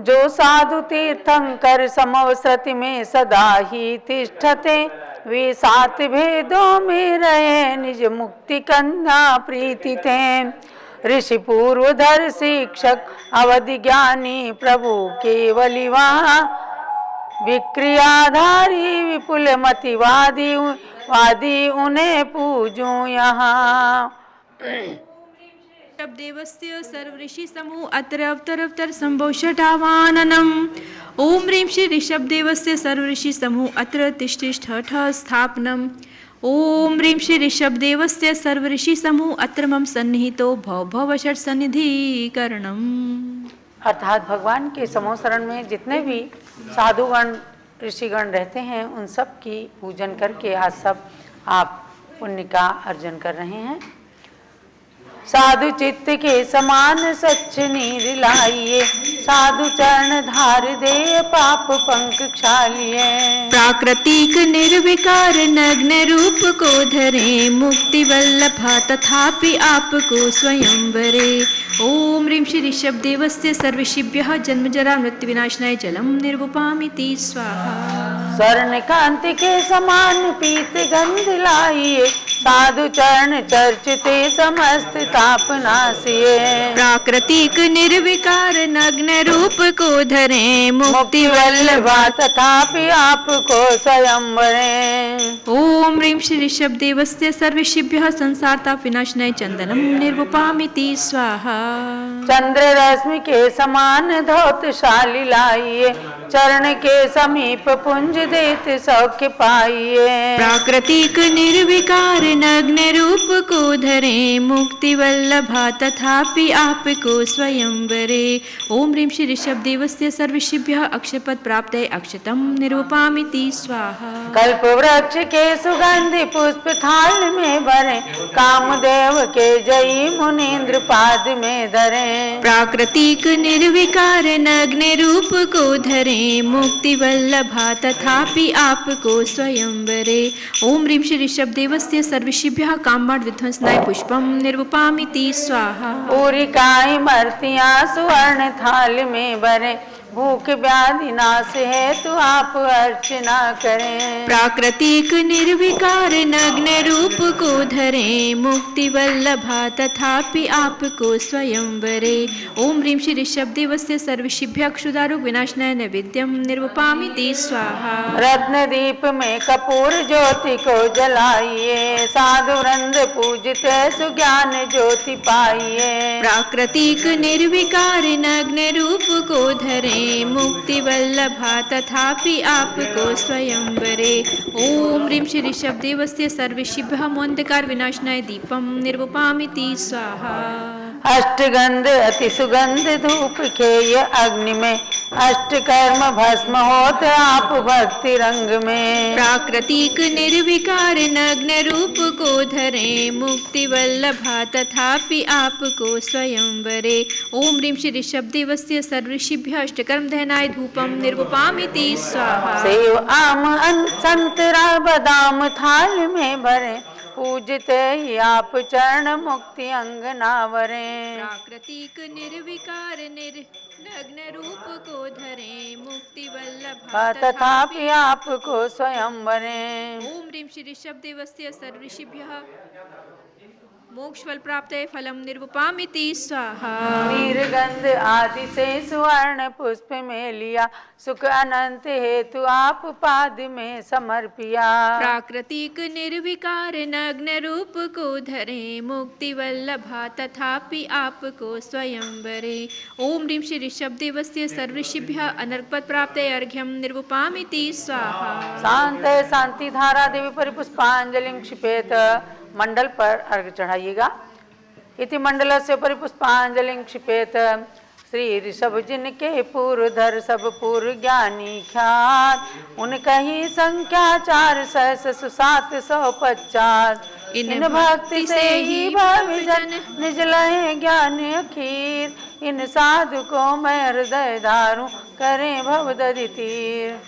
जो साधु तीर्थंकर समवसति में सदा ही तिष्ठते, वे सात भेदों में रहे निज मुक्ति कन्या प्रीति थे। ऋषि पूर्वधर शिक्षक अवधि ज्ञानी प्रभु केवली वहाँ, विक्रियाधारी विपुल मतिवादी वादी उन्हें पूजूं यहाँ। देवस्य सर्व ऋषि समूह अत्र अवतर संभोषटावाननम। ओम ह्रीं श्री ऋषभ देवस्य सर्व ऋषि समूह अत्र तिष्ठ स्थापनम। ओम ह्रीं श्री ऋषभ देवस्य सर्व ऋषि समूह अत्र मम सन्निहितो भव षट सन्निधिकरणम। अर्थात भगवान के समूह शरण में जितने भी साधुगण ऋषिगण रहते हैं उन सब की पूजन करके आज सब आप पुण्य का अर्जन कर रहे हैं। साधु चित्त के समान सच नीर लाइए, साधु चरण धार दे पाप पंख क्षालिए। प्राकृतिक निर्विकार नग्न रूप को धरे, मुक्ति वल्लभा तथापि आपको स्वयंवरे। ओम ह्रीं श्री ऋषभ देवस्य सर्वऋषिभ्यः जन्म जरा मृत्यु विनाशनाय जलम निर्वपामिति स्वाहा। स्वर्ण कांति के समान पीत गंध लाइए, साधु चरण चर्चिते समस्त ताप नासिए। प्राकृतिक निर्विकार नग्न रूप को धरे, मुक्ति वल्लभा तथापि आपको स्वयंवरे। ओम ह्रीं श्री ऋषभ देवस्य सर्वऋषिभ्यः संसार ताप विनाशनाय चंदनम निर्वपामिति स्वाहा। चंद्र रश्मि के समान धौतशाली लाइए, चरण के समीप पुंज देत सौख्य पाइए। प्राकृतिक निर्विकार नग्न रूप को धरे, मुक्ति वल्लभा तथापि आपको स्वयंवरे। ओम ह्रीं श्री ऋषभ देवस्य सर्वऋषिभ्यः अक्षयपद प्राप्तये अक्षतम निर्वपामिति स्वाहा। कल्प वृक्ष के सुगंधि पुष्प थाल में भरे, कामदेव के जयी मुनीन्द्र पाद में धरे। प्राकृतिक निर्विकार नग्न रूप को धरे, मुक्ति वल्लभा तथापि आपको स्वयंवरे। ओम ह्रीं श्री ऋषभ देवस्य सर्वऋषिभ्यः कामबाण विध्वंसनाय पुष्पम निर्वपामिति स्वाहा। पूरिकाएं मर्तियां सुवर्ण थाल में भरे, भूख व्याधि नाश है तो आप अर्चना करें। प्राकृतिक निर्विकार नग्न रूप को धरे, मुक्ति वल्लभा तथापि आपको स्वयंवरे। ओम ह्रीं श्री ऋषभ देवस्य सर्वऋषिभ्यः क्षुधारोग विनाशनाय नैवेद्यम निर्वपामिति स्वाहा। रत्न दीप में कपूर ज्योति को जलाइए, साधु वृंद पूजते सुज्ञान ज्योति पाइए। प्राकृतिक निर्विकार नग्न रूप को धरे, मुक्ति वल्लभा तथापि आपको स्वयंवरे। ओम ह्रीं श्री ऋषभ देवस्य सर्वऋषिभ्यः मोंदकार विनाशनाय दीपम निर्वपामिति स्वाहा। अष्टगंध अति सुगंध धूप खेय अग्नि में, अष्टकर्म भस्म होत आप भक्ति रंग में। प्राकृतिक निर्विकार नग्न रूप को धरे, मुक्ति वल्लभा तथापि आपको स्वयंवरे। ओम ह्रीं श्री ऋषभ देवस्य सर्वऋषिभ्यः अष्टकर्म दहनाय धूपम निर्वपामिति स्वाहा। सेव आम संतरा बादाम थाल में भरे, पूजते ही आप चरण मुक्ति अंगनावरे। प्राकृतिक निर्विकार नग्न रूप को धरे, मुक्ति वल्लभा तथापि आपको स्वयंवरे। ओम ह्रीं श्री ऋषभ देवस्य सर्वऋषिभ्यः मोक्ष फल प्राप्त फलम निर्वपामिति स्वाहा। नीरगंध आदि से सुवर्ण पुष्प में लिया, सुख अनंत हेतु आप पाद में समर्पिया। प्राकृतिक निर्विकार नग्न रूप को धरे, मुक्ति वल्लभा तथापि आपको स्वयंवरे। ओम ह्रीं श्री ऋषभ देवस्य सर्वऋषिभ्यः अनर्कपद प्राप्त अर्घ्यम निर्वपामिति स्वाहा। शांत शांति धारा देवी परिपुष्पांजलि क्षिपेत, मंडल पर अर्घ चढ़ाइएगा। इति मंडल से परिपुष्पांजलि क्षिपेत, श्री ऋषभ जिनके पूर्वधर सब पूर्व ज्ञानी ख्यात, उनका ही संख्या 4,750। इन भक्ति से ही भविजन निज लय ज्ञान अखीर, इन साधु को मैं हृदय धारू करें भवदधि तीर।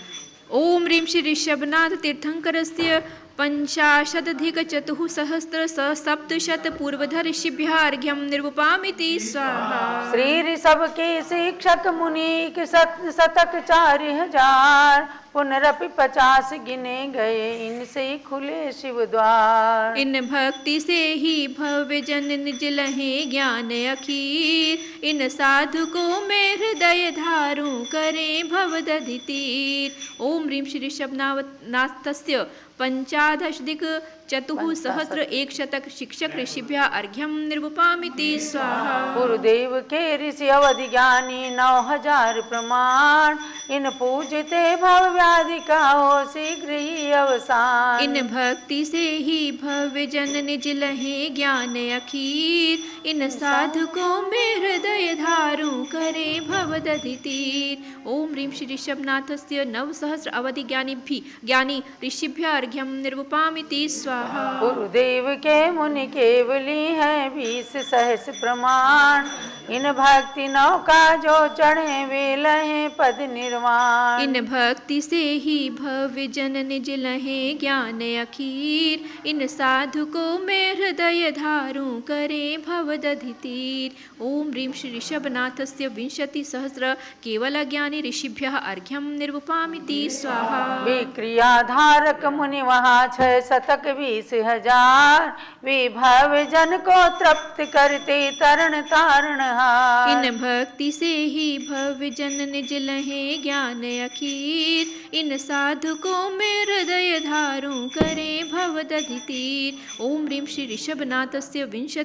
ओम ह्रीं श्री ऋषभनाथ तीर्थंकरस्य पंचाशदधिकचतुःसहस्रसप्तशतपूर्वधर्षिभ्यः अर्घ्यं निर्वपामिति स्वाहा। श्री ऋषभ के शिक्षक मुनि के शतक 4000 पुनरपि 50 गिने गए, इनसे ही खुले शिव द्वार। इन भक्ति से ही भव्य जन निज लहे ज्ञान अखीर, इन साधु को में हृदय धारू करे भवदधि तीर। ओम ह्रीं श्री ऋषभनाथस्य पंचादशाधिक चतुःसहस्र 100 शिक्षक ऋषिभ्यः अर्घ्यं निर्वपामिति स्वाहा। गुरुदेव के ऋषि अवधि ज्ञानी 9000 प्रमाण, इन पूजते भव व्याधि का हो शीघ्र ही अवसान। इन भक्ति से ही भव्य जन निज लहे ज्ञान अखीर, इन साधु को में हृदय धारू करे भवदधि तीर। ओम ह्रीं श्री ऋषभनाथस्य 900 अवधि ज्ञानी ऋषिभ्यः अर्घ्यं निर्वपामिति स्वाहा। गुरुदेव के मुनि केवली है 20 सहस्र प्रमाण, इन भक्ति नौका जो चढ़े वे लहे पद निर्वाण। इन भक्ति से ही भव्य जन निज लहे ज्ञान अखीर, इन साधु को में हृदय धारू करे भवदधि तीर। ओम ह्रीं श्री ऋषभनाथस्य 20 केवल ज्ञानी ऋषिभ्यः अर्घ्यं निर्वपामिति स्वाहा। विक्रियाधारक मुनि वहाँ 6 शतक 20,000, वे भव्य जन को तृप्त करते तरण तारण हार। इन भक्ति से ही भव्य जन निज लहे ज्ञान अखीर, इन साधु को में हृदय धारू करे भवदधि तीर। ओम ह्रीं श्री ऋषभनाथस्य 20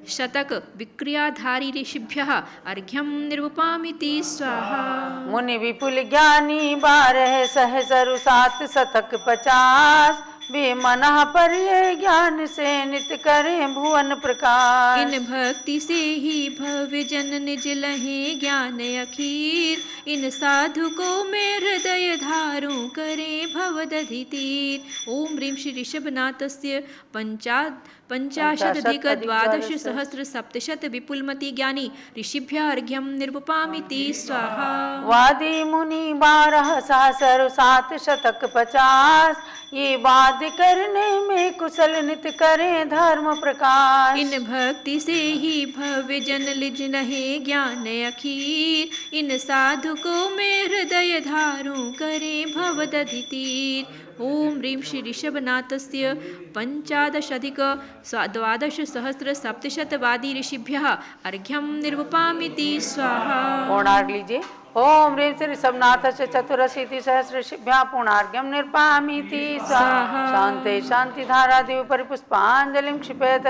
शतक विक्रियाधारी ऋषिभ्यः अर्घ्यं निर्वपामिति स्वाहा। मुनि विपुल ज्ञानी 12 सहस्र 7 शतक 50, वे मना पर ये ज्ञान से नित करें भुवन प्रकाश। इन भक्ति से ही भव्य जन निज लहे ज्ञान अखीर, इन साधु को में हृदय धारू करे भवदधि तीर। ओम ह्रीं श्री ऋषभनाथस्य 50,000 विपुलमति ज्ञानी ऋषिभ्यः अर्घ्यं निर्वपामिति स्वाहा। वादी मुनि 12 सहस्र 7 शतक 50, ये वाद करने में कुशल नित करें धर्म प्रकाश। इन भक्ति से ही भव्य जन लिज लहे ज्ञान अखीर, इन साधु को में हृदय धारू करे भवदधि तीर। ओम ह्रीं श्री ऋषभनाथस्य 15,000 वादी ऋषिभ्यः अर्घ्यं निर्वपामिति स्वाहा। पूर्णार्घ लीजिए। ओम ह्रीं श्री ऋषभनाथस्य 84 सहस्र ऋषिभ्यः पूर्णार्घ्यं निर्वपामिति स्वाहा। शांते शांति धारा देव परिपुष्पांजलिं क्षिपेत,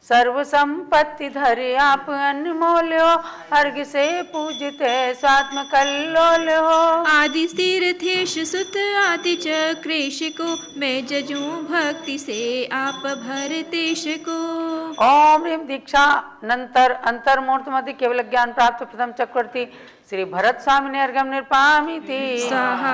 सर्व संपत्ति धरे आप अनमोल्यो, अर्घ से पूजिते स्वात्म कल्लोल हो। आदि तीर्थेश सुत आदि चक्रेश को, मैं जजू भक्ति से आप भरतेश को। ओम ह्रीं दीक्षा नंतर अंतर्मूर्त मध्य केवल ज्ञान प्राप्त प्रथम चक्रवर्ती श्री भरत स्वामी ने अर्घ्यं निर्वपामिति स्वाहा।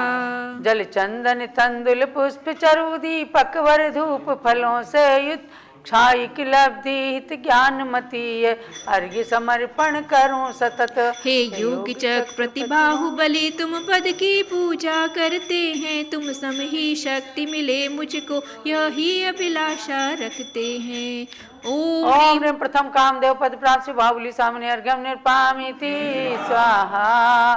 जल चंदन तंदुल पुष्प चरु दीपक वर धूप फलों से युक्त क्षायिक लब्धि हित ज्ञानमती, अर्घ्य समर्पण करूं सतत। हे योग चक प्रतिबाहुबली, तुम पद की पूजा करते हैं, तुम सम ही शक्ति मिले मुझको, यही अभिलाषा रखते हैं। ओम ह्रीं प्रथम कामदेव पद प्राप्त श्री बाहुबली स्वामी ने अर्घ्यं निर्वपामिति स्वाहा।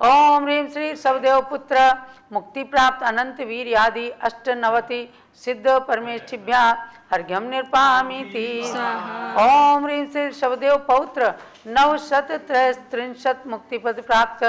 ओम ह्रीं श्री ऋषभदेव पुत्र मुक्ति प्राप्त अनंत वीर आदि 98 सिद्ध परमेष्ठिभ्यः अर्घ्यं निर्वपामिति स्वाहा। ओम ह्रीं श्री ऋषभदेव पौत्र 963 मुक्ति पद प्राप्त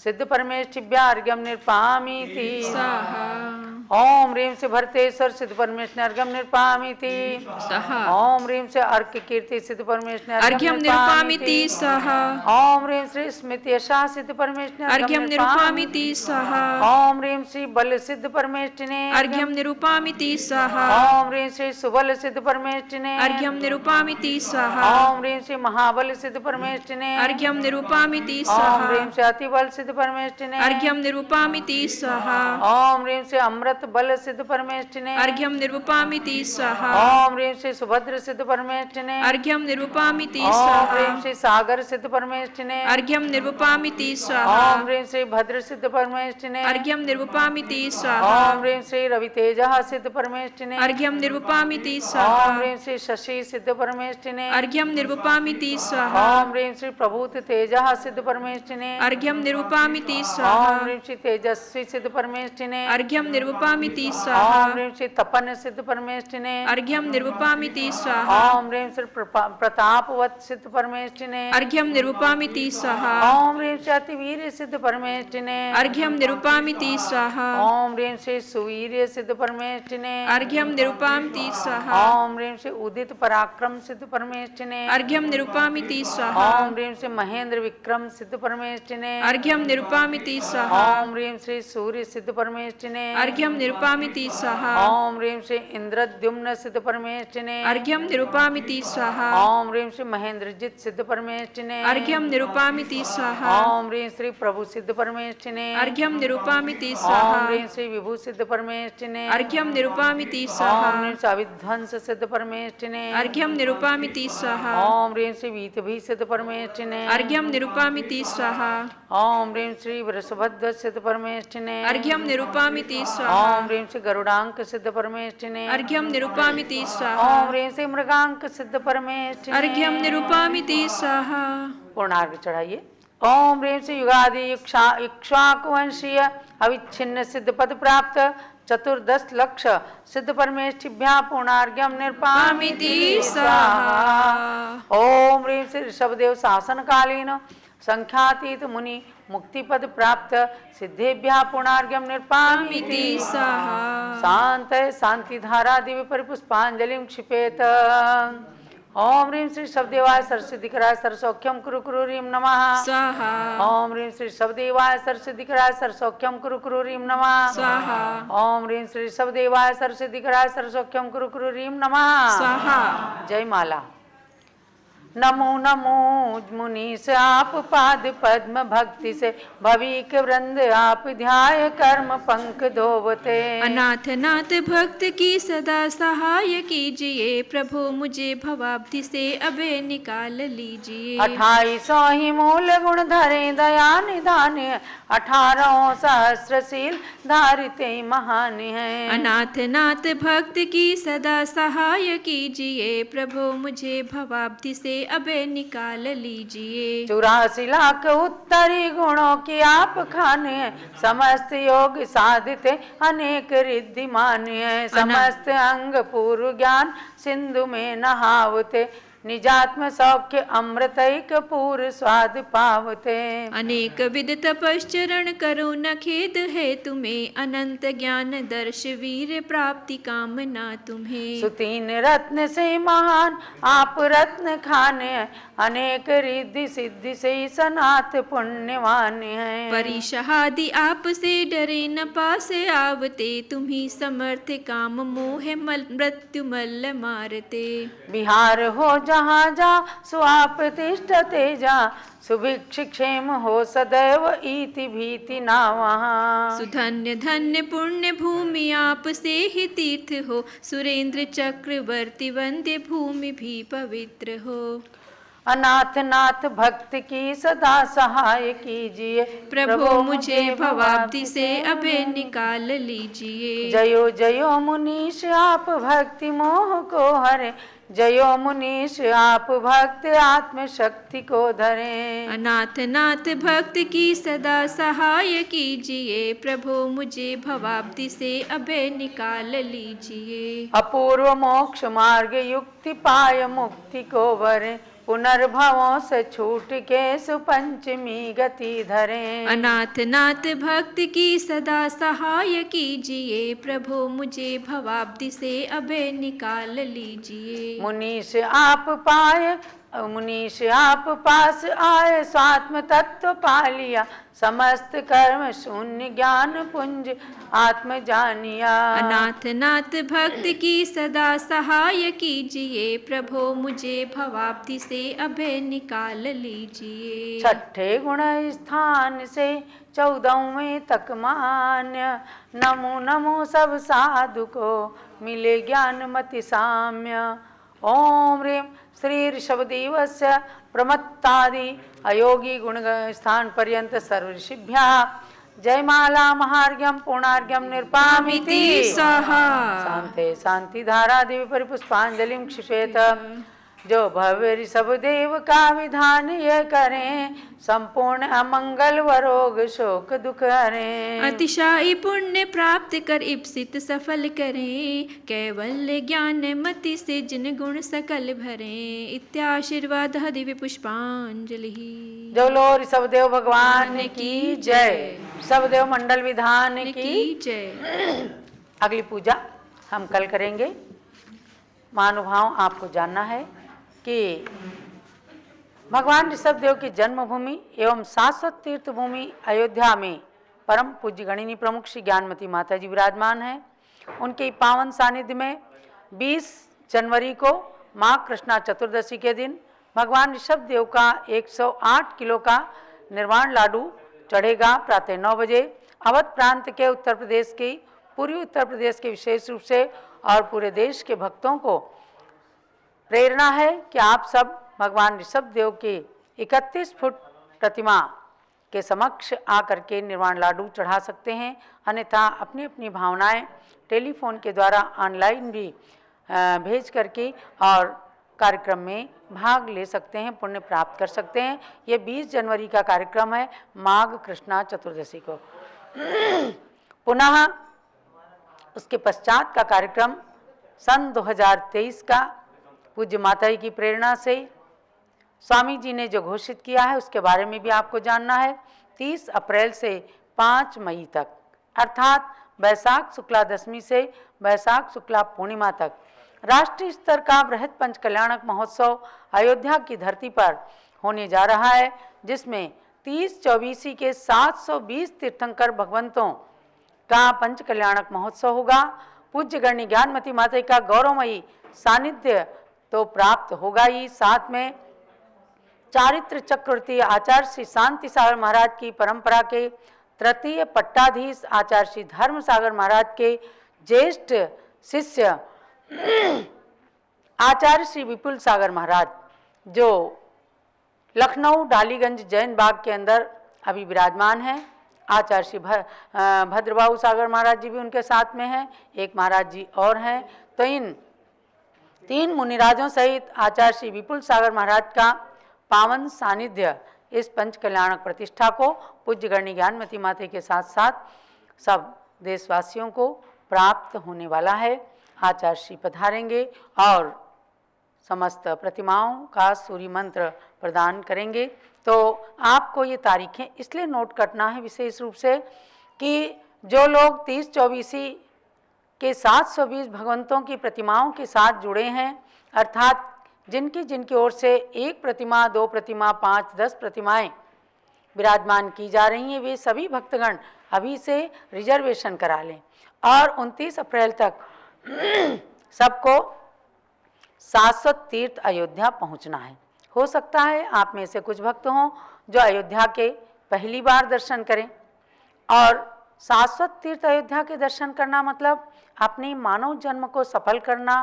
सिद्ध परमेष्ठिभ्यः अर्घ्यं निर्वपामिति स्वाहा। ओम ह्रीं से भरतेश्वर सिद्ध परमेश्वर अर्घ्यं निर्वपामिति स्वाहा। ओम ह्रीं से अर्क कीर्ति सिद्ध परमेश्वर अर्घ्यं निर्वपामिति स्वाहा। ओम ह्रीं श्री स्मृति यशा सिद्ध परमेश्वर अर्घ्यं निर्वपामिति स्वाहा। ओम ह्रीं श्री बल सिद्ध परमेश्वर अर्घ्यं निर्वपामिति स्वाहा ओम ह्रीं श्री सुबल सिद्ध परमेष्टिने अर्घ्यम निरूपामिति स्वाहा ओम ह्रीं श्री महाबल सिद्ध परमेष्टिने अर्घ्यम निरूपामिति ओम स्वाहा ह्रीं श्री अतिबल सिद्ध परमेष्टिने अर्घ्यम निरूपामिति स्वाहा ओम ह्रीं श्री अमृत बल सिद्ध परमेष्टिने अर्घ्यम निरूपामिति स्वाहा ओम ह्रीं श्री सुभद्र सिद्ध परमेष्टिने अर्घ्यम निरूपामिति ओम स्वाहा ह्रीं श्री सागर सिद्ध परमेष्टिने अर्घ्यम निरूपामिति स्वाहा ओम ह्रीं श्री भद्र सिद्ध परमेष्टिने अर्घ्यम निरूपामिति स्वाहा ओम ह्रीं श्री रवितेज सिद्ध परमेष्टिने अर्घ्यम निरूपामिति ओम स्वाहा ह्रीं श्री शशि सिद्ध परमेष्टिने अर्घ्यम निरूपामिति स्वाहा ओम ह्रीं श्री प्रभूत तेज सिद्ध परमेष्टिने अर्घ्यम निरूपामिति ओम स्वाहा ह्रीं श्री तेजस्वी सिद्ध परमेष्टिने अर्घ्यम निरूपामिति स्वाहा ओम ह्रीं श्री तपन सिद्ध परमेष्टिने अर्घ्यम निरूपामिति स्वाहा ओम ह्रीं श्री प्रतापवत सिद्ध परमेष्टिने अर्घ्यम निरूपामिति स्वाहा ओम ह्रीं श्री अतिवीर सिद्ध परमेष्टिने अर्घ्यम निरूपामिति स्वाहा ओम ह्रीं श्री सुवीर्य सिद्ध परमेष्टिने अर्घ्यम निरूपामिति स्वाहा ओम ह्रीं श्री उदित पराक्रम सिद्ध परमेष्टिने अर्घ्यम निरूपामिति स्वाहा ओम ह्रीं श्री महेंद्र विक्रम सिद्ध परमेष्टिने अर्घ्यम निरूपामिति स्वाहा ओम ह्रीं श्री सूर्य सिद्ध परमेष्टिने अर्घ्यम निरूपामिति स्वाहा ओम ह्रीं श्री इंद्रद्युम्न सिद्ध परमेष्टिने अर्घ्यम निरूपामिति स्वाहा ओम ह्रीं श्री महेंद्रजित सिद्ध परमेष्टिने अर्घ्यम निरूपामिति स्वाहा ओम ह्रीं श्री प्रभु सिद्ध परमेष्टिने अर्घ्यम निरूपामिति ओम स्वाहा ह्रीं श्री विभु सिद्ध परमेष्टिने अर्घ्यम निरूपामिति ओम स्वाहा ह्रीं श्री अविध्वंस सिद्ध परमेष्टिने अर्घ्यम निरूपामिति स्वाहा ओम ह्रीं श्री वीतभी सिद्ध परमेष्टिने अर्घ्यम निरूपामिति स्वाहा ओम ह्रीं श्री वृषभध्वज सिद्ध परमेष्टिने अर्घ्यम निरूपामिति स्वाहा ओम ह्रीं श्री गरुडांक सिद्ध परमेष्टिने अर्घ्यम निरूपामिति स्वाहा ओम ह्रीं श्री मृगांक सिद्ध परमेष्टिने अर्घ्यम निरूपामिति स्वाहा पूर्णार्घ्य चढ़ाइए। ओम ह्रीं श्री युगादि इक्ष्वाकुवंशीय अविच्छिन्न सिद्ध पद प्राप्त 14 लक्ष सिद्ध परमेष्ठिभ्यां पूर्णार्घ्यम निर्पामिति स्वाहा। ओम ह्रीं श्री ऋषभदेव शासन कालीन संख्यातीत मुनि मुक्ति पद प्राप्त सिद्धेभ्यः पूर्णार्घ्यम निर्पामिति स्वाहा। शांत शांति धारा दिव्य परिपुष्पांजलिं क्षिपेत। ओम ह्रीं श्री शब्देवाय सरस्वतीकराय सरसौख्यम कुरु कुरु ह्रीं नमः स्वाहा। ओम ह्रीं श्री शब्देवाय सरस्वतीकराय सरसौख्यम कुरु कुरु ह्रीं नमः स्वाहा। ओम ह्रीं श्री शब्देवाय सरस्वतीकराय सरसौख्यम कुरु कुरु ह्रीं नमः स्वाहा। जय माला। नमो नमो मुनीश आप पाद पद्म भक्ति से भविक वृंद आप ध्याय कर्म पंख धोवते। अनाथ नाथ भक्त की सदा सहाय कीजिए प्रभु मुझे भवाब्धि से अबे निकाल लीजिए। 28 ही मूल गुण धरे दया निधान 18 सहस्रशील धारिते महान है। अनाथ नाथ भक्त की सदा सहाय कीजिए प्रभु मुझे भवाब्धि से अबे निकाल लीजिए। 84 लाख उत्तरी गुणों की आप खान है समस्त योग साधिते अनेक रिद्धिमान है। समस्त अंग पूर्व ज्ञान सिंधु में नहावते निजात्म सौख्य अमृतैक पूर स्वाद पावते। अनेक विध तपश्चरण करो न खेद है तुम्हें अनंत ज्ञान दर्श वीर प्राप्ति कामना तुम्हें। सुतीन रत्न से महान आप रत्न खाने अनेक रिद्धि सिद्धि से सनाथ पुण्यवान है। परिशहादि आप से डरे न पास आवते तुम्ही समर्थ काम मोह मृत्यु मल्ल मारते। बिहार हो जहाँ जा सो आप तिष्ठते जा सुभिक्ष क्षेम हो सदैव इति भीति ना वहाँ। सुधन्य धन्य पुण्य भूमि आप से ही तीर्थ हो सुरेंद्र चक्रवर्ती वंद्य भूमि भी पवित्र हो। अनाथ नाथ भक्त की सदा सहाय कीजिए प्रभु मुझे भवाब्धि से अबे निकाल लीजिए। जयो जयो मुनीश आप भक्ति मोह को हरे जयो मुनीश आप भक्त आत्म शक्ति को धरे। अनाथ नाथ भक्त की सदा सहाय कीजिए प्रभु मुझे भवाब्धि से अबे निकाल लीजिए। अपूर्व मोक्ष मार्ग युक्ति पाय मुक्ति को भरे पुनर्भवों से छूट के सुपंचमी गति धरे। अनाथ नाथ भक्त की सदा सहाय कीजिए प्रभु मुझे भवाब्धि से अबे निकाल लीजिए। मुनीश आप पाए मुनीष आप पास आए स्वात्म तत्व पा लिया, समस्त कर्म शून्य ज्ञान पुंज आत्म जानिया। अनाथ नाथ भक्त की सदा सहाय कीजिए, प्रभो मुझे भवाब्धि से अभय निकाल लीजिए। छठे गुण स्थान से 14वें तक मान्य, नमो नमो सब साधु को मिले ज्ञान मति साम्य। ओम ह्रीं श्री ऋषभदेवस्य प्रमत्तादि अयोगी गुण स्थान पर्यंत सर्व ऋषिभ्यः जयमाला महार्घ्यम पूर्णार्घ्यम निर्पामिति स्वाहा। शांते शांति धारा देवी परिपुष्पांजलिं क्षिपेत। जो भव्य ऋषभ देव का विधान ये करें, संपूर्ण अमंगल व रोग शोक दुख हरें। अतिशायी पुण्य प्राप्त कर इप्सित सफल करें, कैवल्य ज्ञान मति से जिन गुण सकल भरें। इत्याशीर्वाद दिव्य पुष्पांजलि। जो लो ऋषभदेव भगवान की जय, ऋषभदेव मंडल विधान की जय। अगली पूजा हम कल करेंगे। महानुभाव, आपको जानना है कि भगवान ऋषभदेव की जन्मभूमि एवं शाश्वत तीर्थ भूमि अयोध्या में परम पूज्य गणिनी प्रमुख श्री ज्ञानमती माता जी विराजमान हैं। उनके पावन सानिध्य में 20 जनवरी को माँ कृष्णा चतुर्दशी के दिन भगवान ऋषभदेव का 108 किलो का निर्वाण लाडू चढ़ेगा प्रातः 9 बजे। अवध प्रांत के उत्तर प्रदेश की, पूर्वी उत्तर प्रदेश के विशेष रूप से और पूरे देश के भक्तों को प्रेरणा है कि आप सब भगवान ऋषभदेव के 31 फुट प्रतिमा के समक्ष आकर के निर्वाण लाडू चढ़ा सकते हैं। अन्यथा अपनी अपनी भावनाएं टेलीफोन के द्वारा ऑनलाइन भी भेज करके और कार्यक्रम में भाग ले सकते हैं, पुण्य प्राप्त कर सकते हैं। ये 20 जनवरी का कार्यक्रम है, माघ कृष्णा चतुर्दशी को। पुनः उसके पश्चात का कार्यक्रम सन 2023 का पूज्य माता जी की प्रेरणा से स्वामी जी ने जो घोषित किया है उसके बारे में भी आपको जानना है। 30 अप्रैल से 5 मई तक, अर्थात वैशाख शुक्ला दशमी से वैशाख शुक्ला पूर्णिमा तक राष्ट्रीय स्तर का बृहद पंच कल्याणक महोत्सव अयोध्या की धरती पर होने जा रहा है, जिसमें 30-24 के 720 तीर्थंकर भगवंतों का पंच कल्याणक महोत्सव होगा। पूज्य गणनी ज्ञानमती माता का गौरवमयी सानिध्य तो प्राप्त होगा ही, साथ में चारित्र चक्रवर्ती आचार्य श्री शांति सागर महाराज की परंपरा के तृतीय पट्टाधीश आचार्य श्री धर्म सागर महाराज के ज्येष्ठ शिष्य आचार्य श्री विपुल सागर महाराज, जो लखनऊ डालीगंज जैन बाग के अंदर अभी विराजमान हैं। आचार्य श्री भद्रबाहु सागर महाराज जी भी उनके साथ में हैं, एक महाराज जी और हैं। तो इन 3 मुनिराजों सहित आचार्य श्री विपुल सागर महाराज का पावन सानिध्य इस पंच कल्याणक प्रतिष्ठा को पूज्य गणनी ज्ञानमती माता के साथ साथ सब देशवासियों को प्राप्त होने वाला है। आचार्य श्री पधारेंगे और समस्त प्रतिमाओं का सूर्य मंत्र प्रदान करेंगे। तो आपको ये तारीखें इसलिए नोट करना है विशेष रूप से कि जो लोग 30-24 के 720 भगवंतों की प्रतिमाओं के साथ जुड़े हैं, अर्थात जिनकी ओर से 1 प्रतिमा, 2 प्रतिमा, 5-10 प्रतिमाएं विराजमान की जा रही हैं, वे सभी भक्तगण अभी से रिजर्वेशन करा लें और 29 अप्रैल तक सबको शाश्वत तीर्थ अयोध्या पहुंचना है। हो सकता है आप में से कुछ भक्त हों जो अयोध्या के पहली बार दर्शन करें, और शाश्वत तीर्थ अयोध्या के दर्शन करना मतलब अपने मानव जन्म को सफल करना,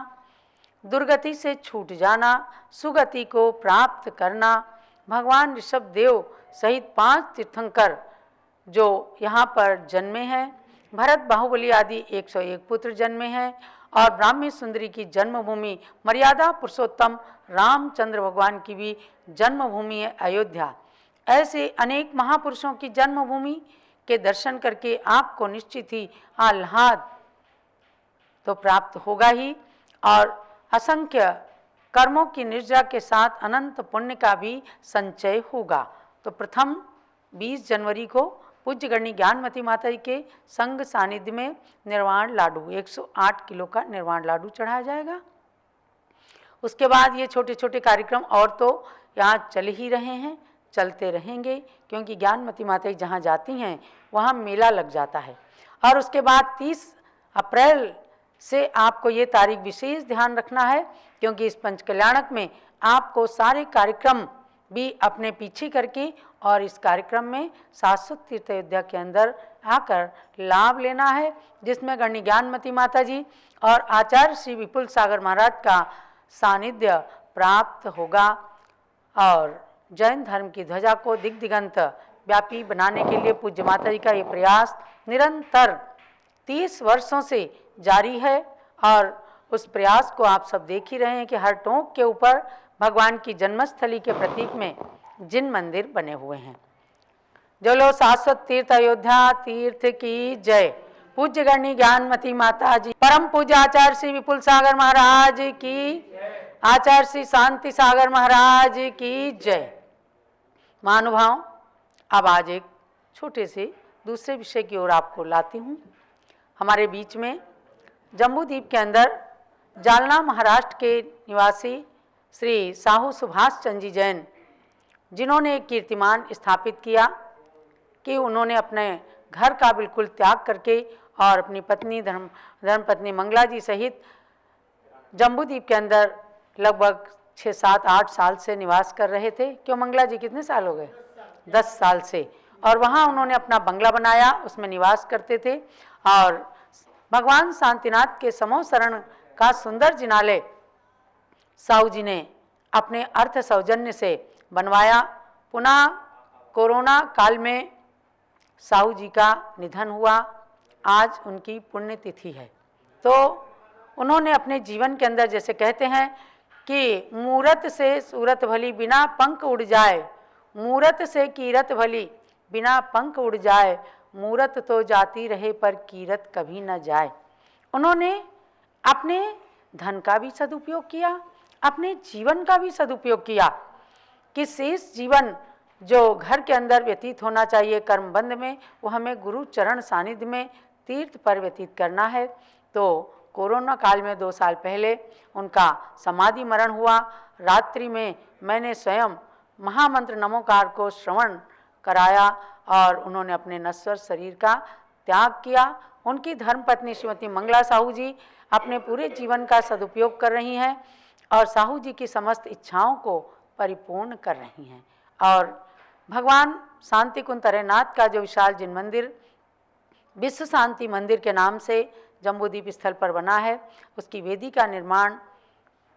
दुर्गति से छूट जाना, सुगति को प्राप्त करना। भगवान ऋषभदेव सहित 5 तीर्थंकर जो यहाँ पर जन्मे हैं, भरत बाहुबली आदि 101 पुत्र जन्मे हैं, और ब्राह्मी सुंदरी की जन्मभूमि मर्यादा पुरुषोत्तम रामचंद्र भगवान की भी जन्मभूमि है अयोध्या। ऐसे अनेक महापुरुषों की जन्मभूमि के दर्शन करके आपको निश्चित ही आह्लाद तो प्राप्त होगा ही, और असंख्य कर्मों की निर्जरा के साथ अनंत पुण्य का भी संचय होगा। तो प्रथम 20 जनवरी को पूज्य गणनी ज्ञानमती माता जी के संग सानिध्य में निर्वाण लाडू 108 किलो का निर्वाण लाडू चढ़ाया जाएगा। उसके बाद ये छोटे छोटे कार्यक्रम और तो यहाँ चल ही रहे हैं, चलते रहेंगे, क्योंकि ज्ञानमती माताएं जहाँ जाती हैं वहाँ मेला लग जाता है। और उसके बाद 30 अप्रैल से आपको ये तारीख विशेष ध्यान रखना है, क्योंकि इस पंचकल्याणक में आपको सारे कार्यक्रम भी अपने पीछे करके और इस कार्यक्रम में शाश्वत तीर्थ अयोध्या के अंदर आकर लाभ लेना है, जिसमें गणनी ज्ञानमती माता जी और आचार्य श्री विपुल सागर महाराज का सानिध्य प्राप्त होगा। और जैन धर्म की ध्वजा को दिग दिगंत व्यापी बनाने के लिए पूज्य माता जी का ये प्रयास निरंतर 30 वर्षों से जारी है। और उस प्रयास को आप सब देख ही रहे हैं कि हर टोंक के ऊपर भगवान की जन्मस्थली के प्रतीक में जिन मंदिर बने हुए हैं। जो लोग शाश्वत तीर्थ अयोध्या तीर्थ की जय। पूज्य गणनी ज्ञानमती माता जी, परम पूज्य आचार्य श्री विपुल सागर महाराज की, आचार्य श्री शांति सागर महाराज की जय। महानुभाव, अब आज एक छोटे से दूसरे विषय की ओर आपको लाती हूँ। हमारे बीच में जम्बूद्वीप के अंदर जालना महाराष्ट्र के निवासी श्री साहू सुभाष चंद्र जी जैन, जिन्होंने एक कीर्तिमान स्थापित किया कि उन्होंने अपने घर का बिल्कुल त्याग करके और अपनी पत्नी धर्मपत्नी मंगला जी सहित जम्बूद्वीप के अंदर लगभग 6, 7, 8 साल से निवास कर रहे थे। क्यों मंगला जी कितने साल हो गए? 10 साल से। और वहाँ उन्होंने अपना बंगला बनाया, उसमें निवास करते थे। और भगवान शांतिनाथ के समूह शरण का सुंदर जिनालय साहू जी ने अपने अर्थ सौजन्य से बनवाया। पुनः कोरोना काल में साहू जी का निधन हुआ। आज उनकी पुण्यतिथि है। तो उन्होंने अपने जीवन के अंदर, जैसे कहते हैं कि मूरत से सूरत भली बिना पंख उड़ जाए, मूरत से कीरत भली बिना पंख उड़ जाए, मूरत तो जाती रहे पर कीरत कभी न जाए। उन्होंने अपने धन का भी सदुपयोग किया, अपने जीवन का भी सदुपयोग किया कि शेष जीवन जो घर के अंदर व्यतीत होना चाहिए कर्मबंध में, वो हमें गुरु चरण सानिध्य में तीर्थ पर व्यतीत करना है। तो कोरोना काल में 2 साल पहले उनका समाधि मरण हुआ। रात्रि में मैंने स्वयं महामंत्र नमोकार को श्रवण कराया और उन्होंने अपने नश्वर शरीर का त्याग किया। उनकी धर्मपत्नी श्रीमती मंगला साहू जी अपने पूरे जीवन का सदुपयोग कर रही हैं और साहू जी की समस्त इच्छाओं को परिपूर्ण कर रही हैं। और भगवान शांति कुंज तरैनाथ का जो विशाल जिन मंदिर विश्व शांति मंदिर के नाम से जम्बूद्वीप स्थल पर बना है, उसकी वेदी का निर्माण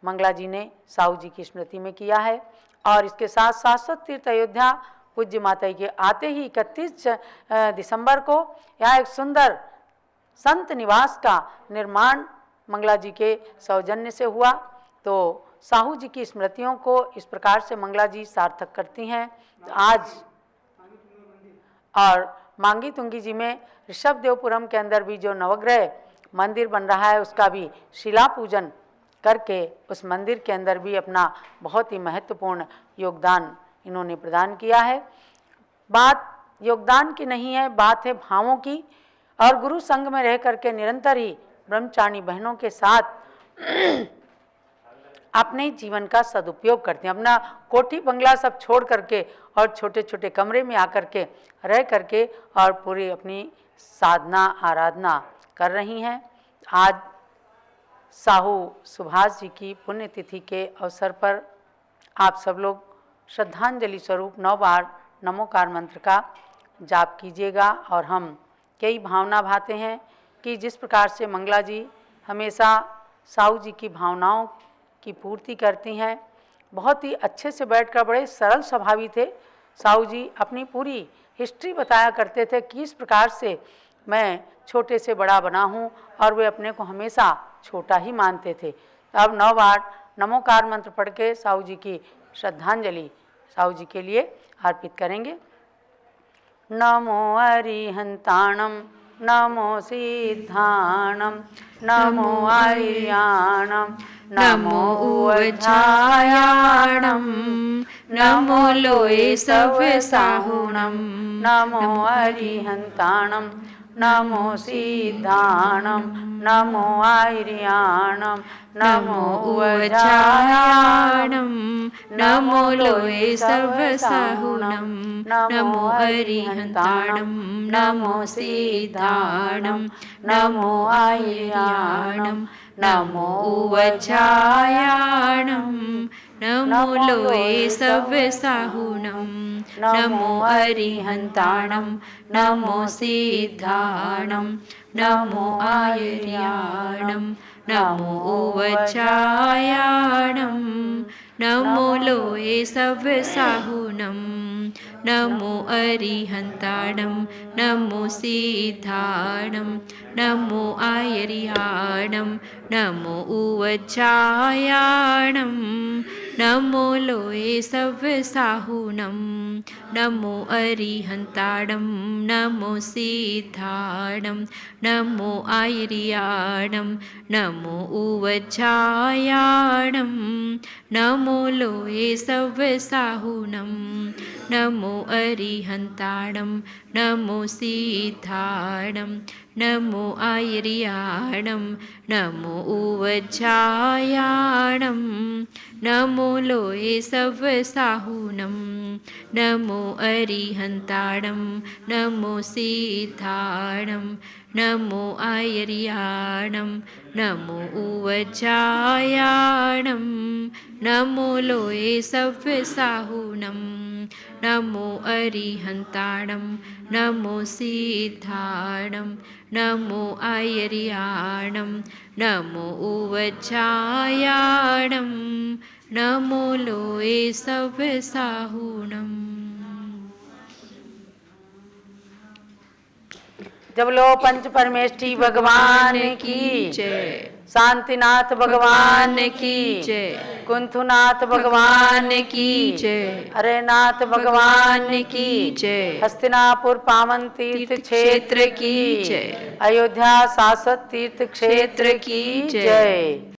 मंगला जी ने साहू जी की स्मृति में किया है। और इसके साथ शाश्वत तीर्थ अयोध्या पूज्य माता के आते ही 31 दिसंबर को यहाँ एक सुंदर संत निवास का निर्माण मंगला जी के सौजन्य से हुआ। तो साहू जी की स्मृतियों को इस प्रकार से मंगला जी सार्थक करती हैं। तो आज और मांगी तुंगी जी में ऋषभदेवपुरम के अंदर भी जो नवग्रह मंदिर बन रहा है, उसका भी शिला पूजन करके उस मंदिर के अंदर भी अपना बहुत ही महत्वपूर्ण योगदान इन्होंने प्रदान किया है। बात योगदान की नहीं है, बात है भावों की। और गुरु संघ में रह करके निरंतर ही ब्रह्मचारी बहनों के साथ अपने जीवन का सदुपयोग करते हैं। अपना कोठी बंगला सब छोड़ करके और छोटे छोटे कमरे में आकर के रह करके और पूरी अपनी साधना आराधना कर रही हैं। आज साहू सुभाष जी की पुण्यतिथि के अवसर पर आप सब लोग श्रद्धांजलि स्वरूप 9 बार नमोकार मंत्र का जाप कीजिएगा। और हम कई भावना भाते हैं कि जिस प्रकार से मंगला जी हमेशा साहू जी की भावनाओं की पूर्ति करती हैं, बहुत ही अच्छे से बैठकर बड़े सरल स्वभावी थे साहू जी। अपनी पूरी हिस्ट्री बताया करते थे कि इस प्रकार से मैं छोटे से बड़ा बना हूँ, और वे अपने को हमेशा छोटा ही मानते थे। अब 9 बार नमोकार मंत्र पढ़ के साहू जी की श्रद्धांजलि साहू जी के लिए अर्पित करेंगे। नमो अरिहंताणम नमो सिद्धाणम नमो आर्याणम नमो उवच्छायाणम नमो लोये सब साहुणम नमो अरिहंताणम नमो सिद्धाणं नमो आर्याणं नमो उवजायाणं नमो लोये सर्वसाहुणं नमो अरिहन्ताणं नमो सिद्धाणं नमो आर्याणं नमो उवजायाणं नमो लोये सर्वसाहुणं नमो अरिहन्ताणं नमो सिद्धाणं नमो आर्याणं नमो उवचायाणं नमो लोये सर्वसाहुणं नमो अरिहन्ताणं नमो सिद्धाणं नमो आर्याणं नमो उवचायाणं नमो लोये सर्वसाहुणं नमो अरिहन्ताणं नमो सिद्धाणं नमो आर्याणं नमो उवचायाणं नमो लोये सर्वसाहुणं नमो अरिहन्ताणं नमो सिद्धाणं नमो आर्याणं नमो उवचायाणं नमो लोये सर्वसाहुणं नमो अरिहन्ताणं नमो सिद्धाणं नमो आर्याणं नमो उवचायाणं नमो लोये सर्वसाहुणं नमो अरिहन्ताणं नमो सिद्धाणं नमो आर्याणं नमो उवचायाणं नमो लोये सर्वसाहुणं। जब लो पंच परमेष्ठी भगवान की जय, शांतिनाथ भगवान की जय, कुंथुनाथ भगवान की जय, हरेनाथ भगवान की जय, हस्तिनापुर पावन तीर्थ क्षेत्र की जय, अयोध्या शाश्वत तीर्थ क्षेत्र की जय।